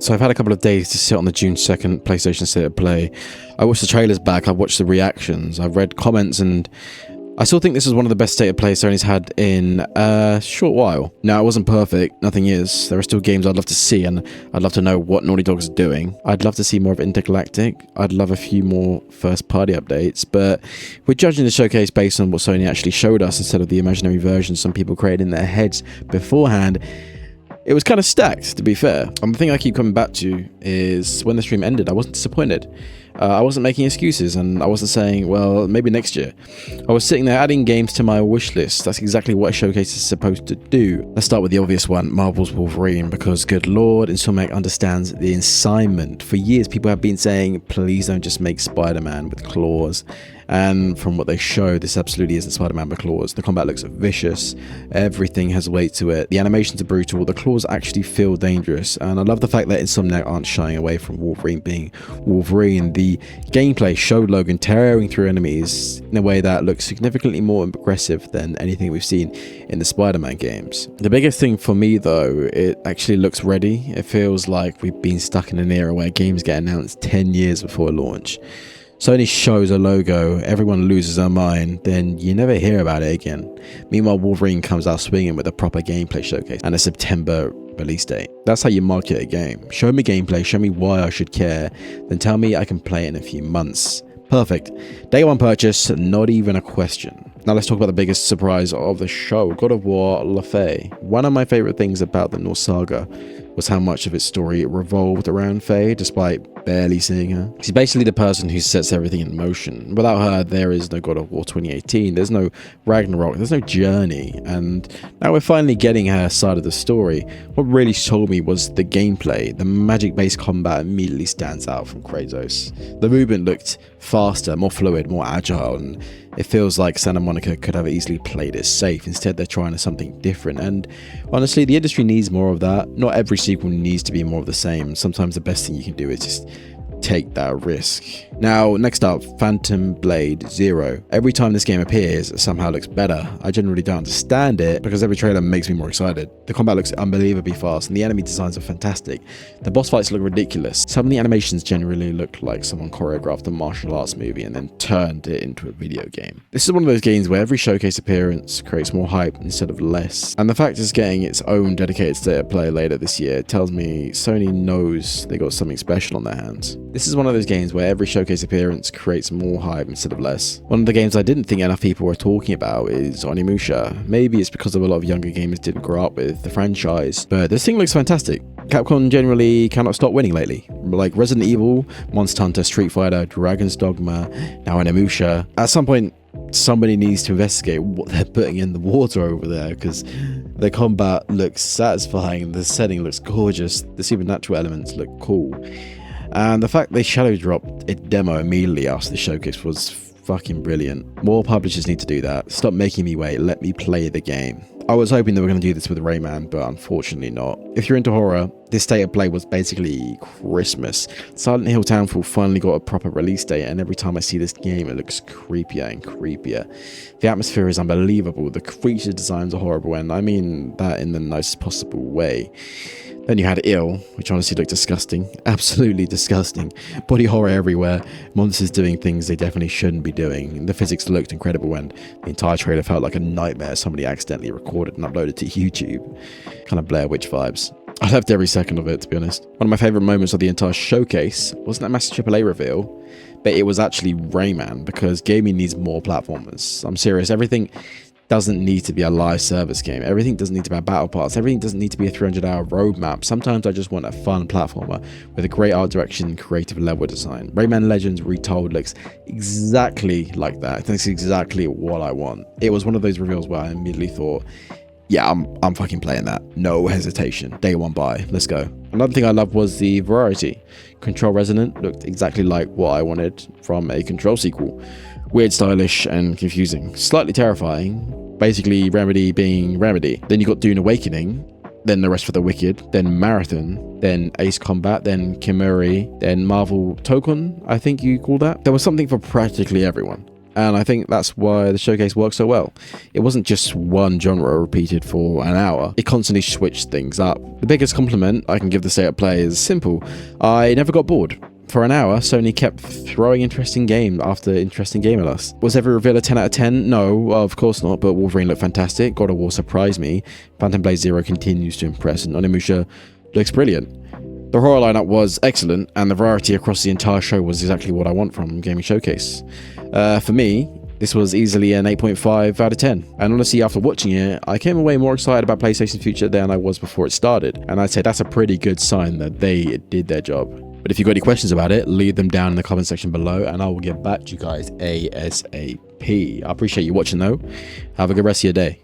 So I've had a couple of days to sit on the June 2nd PlayStation State of Play. I watched the trailers back, I've watched the reactions, I've read comments, and I still think this is one of the best State of Play Sony's had in a short while. Now, it wasn't perfect, nothing is. There are still games I'd love to see, and I'd love to know what Naughty Dog's doing. I'd love to see more of Intergalactic. I'd love a few more first-party updates, but we're judging the showcase based on what Sony actually showed us instead of the imaginary version some people created in their heads beforehand. It was kind of stacked, to be fair. And the thing I keep coming back to is when the stream ended, I wasn't disappointed. I wasn't making excuses, and I wasn't saying, well, maybe next year. I was sitting there adding games to my wish list. That's exactly what a showcase is supposed to do. Let's start with the obvious one, Marvel's Wolverine, because good lord, Insomniac understands the assignment. For years, people have been saying, please don't just make Spider-Man with claws. And from what they show, this absolutely isn't Spider-Man with claws. The combat looks vicious, everything has weight to it, the animations are brutal, the claws actually feel dangerous, and I love the fact that Insomniac aren't shying away from Wolverine being Wolverine. The gameplay showed Logan tearing through enemies in a way that looks significantly more aggressive than anything we've seen in the Spider-Man games. The biggest thing for me though, it actually looks ready. It feels like we've been stuck in an era where games get announced 10 years before launch. Sony shows a logo, everyone loses their mind, then you never hear about it again. Meanwhile, Wolverine comes out swinging with a proper gameplay showcase and a September release date. That's how you market a game. Show me gameplay, show me why I should care, then tell me I can play it in a few months. Perfect. Day one purchase, not even a question. Now let's talk about the biggest surprise of the show, God of War LaFey. One of my favorite things about the Norse saga was how much of its story revolved around Faye, despite barely seeing her. She's basically the person who sets everything in motion. Without her, there is no God of War 2018, there's no Ragnarok, there's no journey, and now we're finally getting her side of the story. What really sold me was the gameplay. The magic-based combat immediately stands out from Kratos. The movement looked faster, more fluid, more agile, and it feels like Santa Monica could have easily played it safe. Instead, they're trying something different, and honestly, the industry needs more of that. Not every sequel needs to be more of the same. Sometimes the best thing you can do is just take that risk. Now, next up, Phantom Blade Zero. Every time this game appears, it somehow looks better. I generally don't understand it because every trailer makes me more excited. The combat looks unbelievably fast and the enemy designs are fantastic. The boss fights look ridiculous. Some of the animations generally look like someone choreographed a martial arts movie and then turned it into a video game. This is one of those games where every showcase appearance creates more hype instead of less. And the fact it's getting its own dedicated state of play later this year tells me Sony knows they got something special on their hands. This is one of those games where every showcase appearance creates more hype instead of less. One of the games I didn't think enough people were talking about is Onimusha. Maybe it's because of a lot of younger gamers didn't grow up with the franchise, but this thing looks fantastic. Capcom generally cannot stop winning lately. Like Resident Evil, Monster Hunter, Street Fighter, Dragon's Dogma, now Onimusha. At some point, somebody needs to investigate what they're putting in the water over there, because the combat looks satisfying, the setting looks gorgeous, the supernatural elements look cool. And the fact they shadow dropped a demo immediately after the showcase was fucking brilliant. More publishers need to do that. Stop making me wait, let me play the game. I was hoping they were going to do this with Rayman, but unfortunately not. If you're into horror, this state of play was basically Christmas. Silent Hill Townfall finally got a proper release date, and every time I see this game, it looks creepier and creepier. The atmosphere is unbelievable, the creature designs are horrible, and I mean that in the nicest possible way. Then you had Ill, which honestly looked disgusting. Absolutely disgusting. Body horror everywhere. Monsters doing things they definitely shouldn't be doing. The physics looked incredible and the entire trailer felt like a nightmare somebody accidentally recorded and uploaded to YouTube. Kind of Blair Witch vibes. I loved every second of it, to be honest. One of my favourite moments of the entire showcase wasn't that massive AAA reveal, but it was actually Rayman, because gaming needs more platformers. I'm serious, everything doesn't need to be a live service game. Everything doesn't need to be a battle pass. Everything doesn't need to be a 300-hour roadmap. Sometimes I just want a fun platformer with a great art direction and creative level design. Rayman Legends Retold looks exactly like that. That's exactly what I want. It was one of those reveals where I immediately thought, yeah, I'm fucking playing that. No hesitation. Day one buy. Let's go. Another thing I loved was the variety. Control Resonant looked exactly like what I wanted from a Control sequel. Weird, stylish, and confusing. Slightly terrifying. Basically, Remedy being Remedy. Then you got Dune Awakening. Then The Rest for the Wicked. Then Marathon. Then Ace Combat. Then Kimuri. Then Marvel Tokon, I think you call that. There was something for practically everyone. and I think that's why the showcase worked so well. It wasn't just one genre repeated for an hour, it constantly switched things up. The biggest compliment I can give the state of play is simple: I never got bored. For an hour, Sony kept throwing interesting game after interesting game at us. Was every reveal a 10 out of 10? No, of course not, but Wolverine looked fantastic, God of War surprised me, Phantom Blade Zero continues to impress, and Onimusha looks brilliant. The horror lineup was excellent, and the variety across the entire show was exactly what I want from Gaming Showcase. For me, this was easily an 8.5 out of 10, and honestly after watching it, I came away more excited about PlayStation's future than I was before it started, and I'd say that's a pretty good sign that they did their job. But if you've got any questions about it, leave them down in the comment section below and I will get back to you guys ASAP. I appreciate you watching though. Have a good rest of your day.